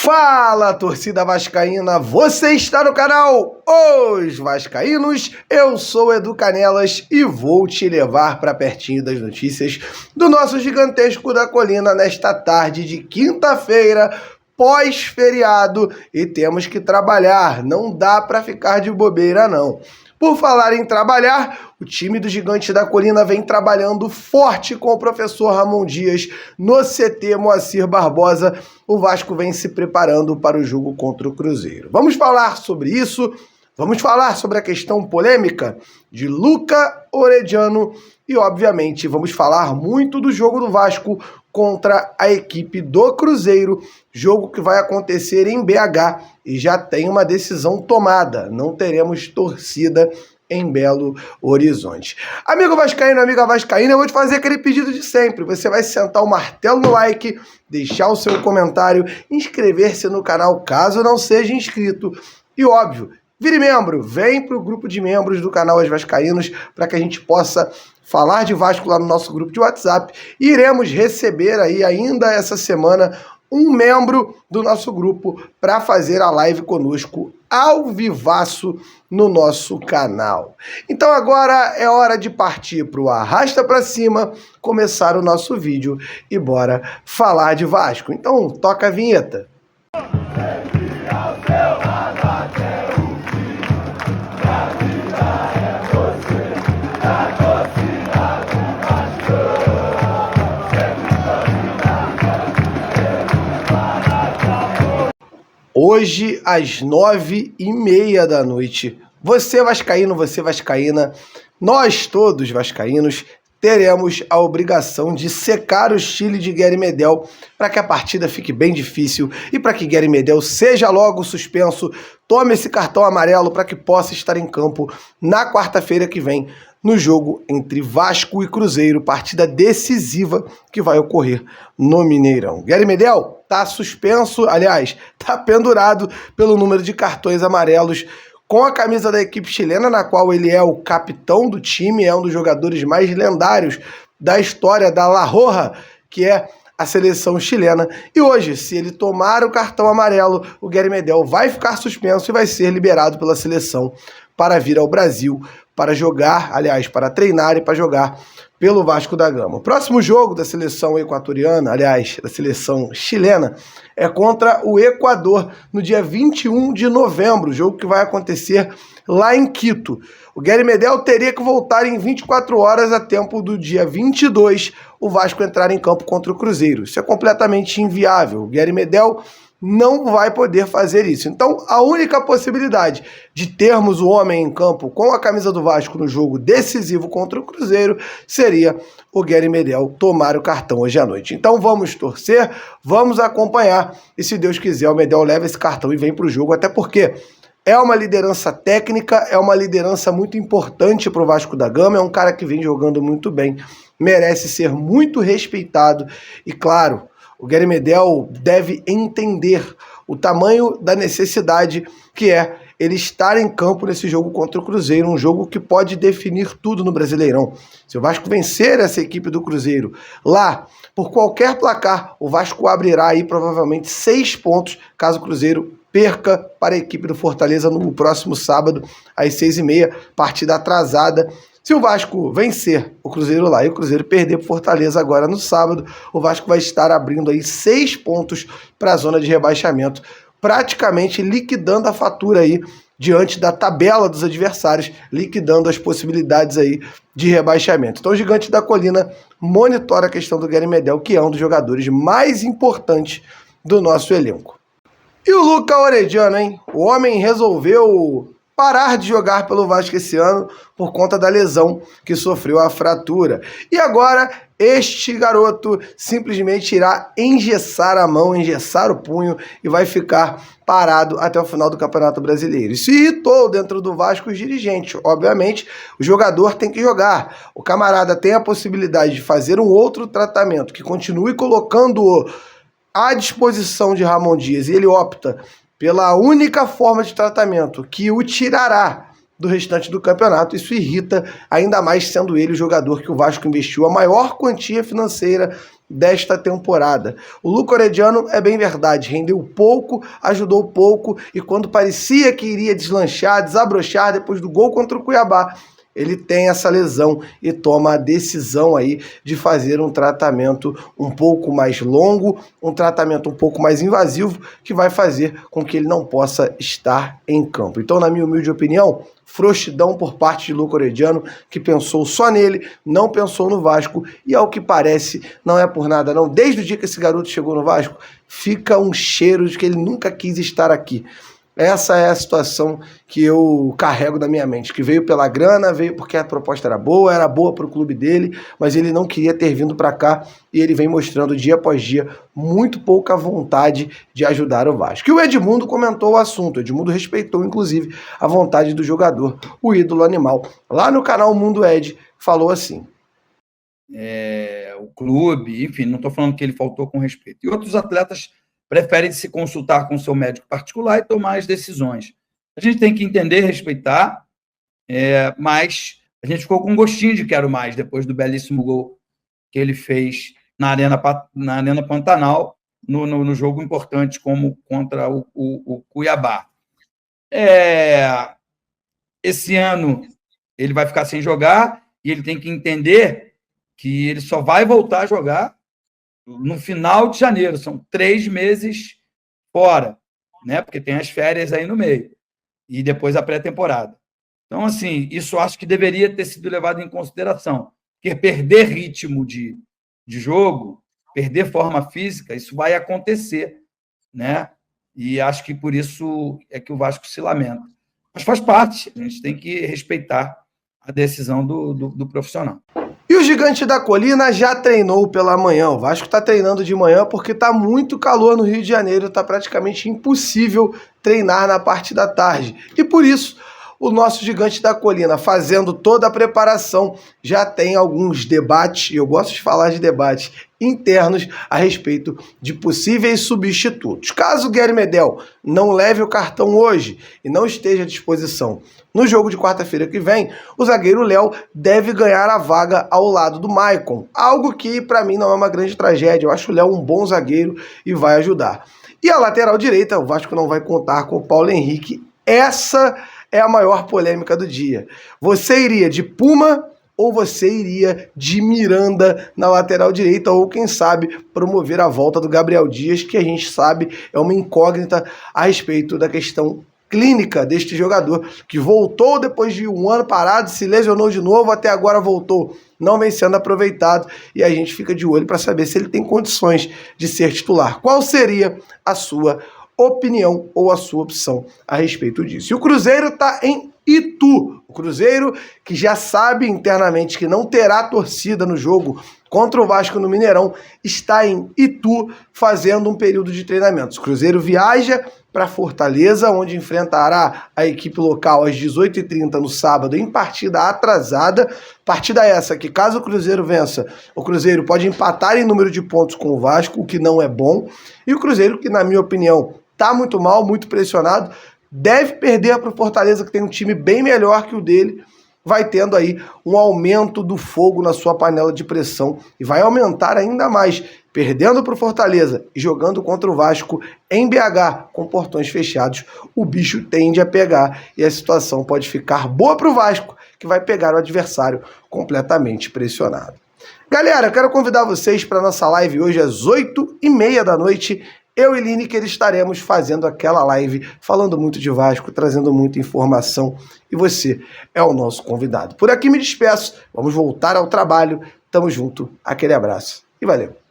Fala, torcida vascaína, você está no canal Os Vascaínos, eu sou Edu Canelas e vou te levar para pertinho das notícias do nosso gigantesco da colina nesta tarde de quinta-feira, pós-feriado, e temos que trabalhar, não dá para ficar de bobeira não. Por falar em trabalhar, o time do Gigante da Colina vem trabalhando forte com o professor Ramon Dias no CT Moacir Barbosa. O Vasco vem se preparando para o jogo contra o Cruzeiro. Vamos falar sobre isso, vamos falar sobre a questão polêmica de Luca Orediano e, obviamente, vamos falar muito do jogo do Vasco contra a equipe do Cruzeiro, jogo que vai acontecer em BH e já tem uma decisão tomada, não teremos torcida em Belo Horizonte. Amigo vascaíno, amiga vascaína, eu vou te fazer aquele pedido de sempre, você vai sentar o martelo no like, deixar o seu comentário, inscrever-se no canal caso não seja inscrito e, óbvio, vire membro, vem para o grupo de membros do canal Os Vascaínos para que a gente possa falar de Vasco lá no nosso grupo de WhatsApp. E iremos receber aí ainda essa semana um membro do nosso grupo para fazer a live conosco ao vivaço no nosso canal. Então agora é hora de partir para o Arrasta para Cima, começar o nosso vídeo e bora falar de Vasco. Então toca a vinheta. Hoje, às 9h30 da noite, você vascaíno, você vascaína, nós todos vascaínos, teremos a obrigação de secar o Chile de Guerry Medel para que a partida fique bem difícil e para que Guerry Medel seja logo suspenso, tome esse cartão amarelo para que possa estar em campo na quarta-feira que vem, no jogo entre Vasco e Cruzeiro, partida decisiva que vai ocorrer no Mineirão. Guerry Medel está suspenso, aliás, está pendurado pelo número de cartões amarelos com a camisa da equipe chilena, na qual ele é o capitão do time, é um dos jogadores mais lendários da história da La Roja, que é a seleção chilena. E hoje, se ele tomar o cartão amarelo, o Guerry Medel vai ficar suspenso e vai ser liberado pela seleção para vir ao Brasil, para jogar, aliás, para treinar e para jogar pelo Vasco da Gama. O próximo jogo da seleção equatoriana, aliás, da seleção chilena, é contra o Equador no dia 21 de novembro, jogo que vai acontecer lá em Quito. O Guerry Medel teria que voltar em 24 horas a tempo do dia 22, o Vasco entrar em campo contra o Cruzeiro. Isso é completamente inviável. O Guerry Medel não vai poder fazer isso. Então, a única possibilidade de termos o homem em campo com a camisa do Vasco no jogo decisivo contra o Cruzeiro seria o Guerry Medel tomar o cartão hoje à noite. Então, vamos torcer, vamos acompanhar e, se Deus quiser, o Medel leva esse cartão e vem para o jogo, até porque é uma liderança técnica, é uma liderança muito importante para o Vasco da Gama, é um cara que vem jogando muito bem, merece ser muito respeitado e, claro, o Guerry Medel deve entender o tamanho da necessidade que é ele estar em campo nesse jogo contra o Cruzeiro, um jogo que pode definir tudo no Brasileirão. Se o Vasco vencer essa equipe do Cruzeiro lá, por qualquer placar, o Vasco abrirá aí provavelmente 6 pontos, caso o Cruzeiro perca para a equipe do Fortaleza no próximo sábado, às 6h30, partida atrasada. Se o Vasco vencer o Cruzeiro lá e o Cruzeiro perder para o Fortaleza agora no sábado, o Vasco vai estar abrindo aí 6 pontos para a zona de rebaixamento, praticamente liquidando a fatura aí diante da tabela dos adversários, liquidando as possibilidades aí de rebaixamento. Então o Gigante da Colina monitora a questão do Guerry Medel, que é um dos jogadores mais importantes do nosso elenco. E o Luca Orediano, hein? O homem resolveu parar de jogar pelo Vasco esse ano por conta da lesão que sofreu a fratura. E agora este garoto simplesmente irá engessar a mão, engessar o punho e vai ficar parado até o final do Campeonato Brasileiro. Isso irritou dentro do Vasco os dirigentes. Obviamente, o jogador tem que jogar. O camarada tem a possibilidade de fazer um outro tratamento que continue colocando-o à disposição de Ramon Dias e ele opta pela única forma de tratamento que o tirará do restante do campeonato. Isso irrita, ainda mais sendo ele o jogador que o Vasco investiu a maior quantia financeira desta temporada. O Luca Orediano, é bem verdade, rendeu pouco, ajudou pouco, e quando parecia que iria deslanchar, desabrochar depois do gol contra o Cuiabá, ele tem essa lesão e toma a decisão aí de fazer um tratamento um pouco mais longo, um tratamento um pouco mais invasivo, que vai fazer com que ele não possa estar em campo. Então, na minha humilde opinião, frouxidão por parte de Luca Orediano, que pensou só nele, não pensou no Vasco, e ao que parece, não é por nada não. Desde o dia que esse garoto chegou no Vasco, fica um cheiro de que ele nunca quis estar aqui. Essa é a situação que eu carrego na minha mente, que veio pela grana, veio porque a proposta era boa para o clube dele, mas ele não queria ter vindo para cá, e ele vem mostrando dia após dia muito pouca vontade de ajudar o Vasco. E o Edmundo comentou o assunto, o Edmundo respeitou inclusive a vontade do jogador, o ídolo animal. Lá no canal Mundo Ed, falou assim. O clube, enfim, não estou falando que ele faltou com respeito. E outros atletas preferem se consultar com seu médico particular e tomar as decisões. A gente tem que entender, respeitar, mas a gente ficou com um gostinho de quero mais depois do belíssimo gol que ele fez na Arena Pantanal, no jogo importante como contra o Cuiabá. Esse ano ele vai ficar sem jogar e ele tem que entender que ele só vai voltar a jogar no final de janeiro. São 3 meses fora, né? Porque tem as férias aí no meio. E depois a pré-temporada. Então, assim, isso acho que deveria ter sido levado em consideração. Porque perder ritmo de jogo, perder forma física, isso vai acontecer, né? E acho que por isso é que o Vasco se lamenta. Mas faz parte, a gente tem que respeitar a decisão do profissional. E o Gigante da Colina já treinou pela manhã. O Vasco está treinando de manhã porque está muito calor no Rio de Janeiro, está praticamente impossível treinar na parte da tarde. E por isso, o nosso Gigante da Colina, fazendo toda a preparação, já tem alguns debates, e eu gosto de falar de debates internos a respeito de possíveis substitutos. Caso o Guilherme Medel não leve o cartão hoje e não esteja à disposição no jogo de quarta-feira que vem, o zagueiro Léo deve ganhar a vaga ao lado do Maicon, algo que para mim não é uma grande tragédia. Eu acho o Léo um bom zagueiro e vai ajudar. E a lateral direita, o Vasco não vai contar com o Paulo Henrique. Essa é a maior polêmica do dia. Você iria de Puma ou você iria de Miranda na lateral direita, ou quem sabe promover a volta do Gabriel Dias, que a gente sabe é uma incógnita a respeito da questão clínica deste jogador, que voltou depois de um ano parado, se lesionou de novo, até agora voltou, não vem sendo aproveitado, e a gente fica de olho para saber se ele tem condições de ser titular. Qual seria a sua opinião ou a sua opção a respeito disso? E o Cruzeiro está em Itu. O Cruzeiro, que já sabe internamente que não terá torcida no jogo contra o Vasco no Mineirão, está em Itu fazendo um período de treinamentos. O Cruzeiro viaja para Fortaleza, onde enfrentará a equipe local às 18h30 no sábado, em partida atrasada. Partida essa que, caso o Cruzeiro vença, o Cruzeiro pode empatar em número de pontos com o Vasco, o que não é bom. E o Cruzeiro, que na minha opinião está muito mal, muito pressionado, deve perder para o Fortaleza, que tem um time bem melhor que o dele, vai tendo aí um aumento do fogo na sua panela de pressão e vai aumentar ainda mais, perdendo para o Fortaleza e jogando contra o Vasco em BH com portões fechados. O bicho tende a pegar e a situação pode ficar boa para o Vasco, que vai pegar o adversário completamente pressionado. Galera, eu quero convidar vocês para a nossa live hoje às 8h30 da noite. Eu e Lineker estaremos fazendo aquela live, falando muito de Vasco, trazendo muita informação, e você é o nosso convidado. Por aqui me despeço, vamos voltar ao trabalho, tamo junto, aquele abraço e valeu!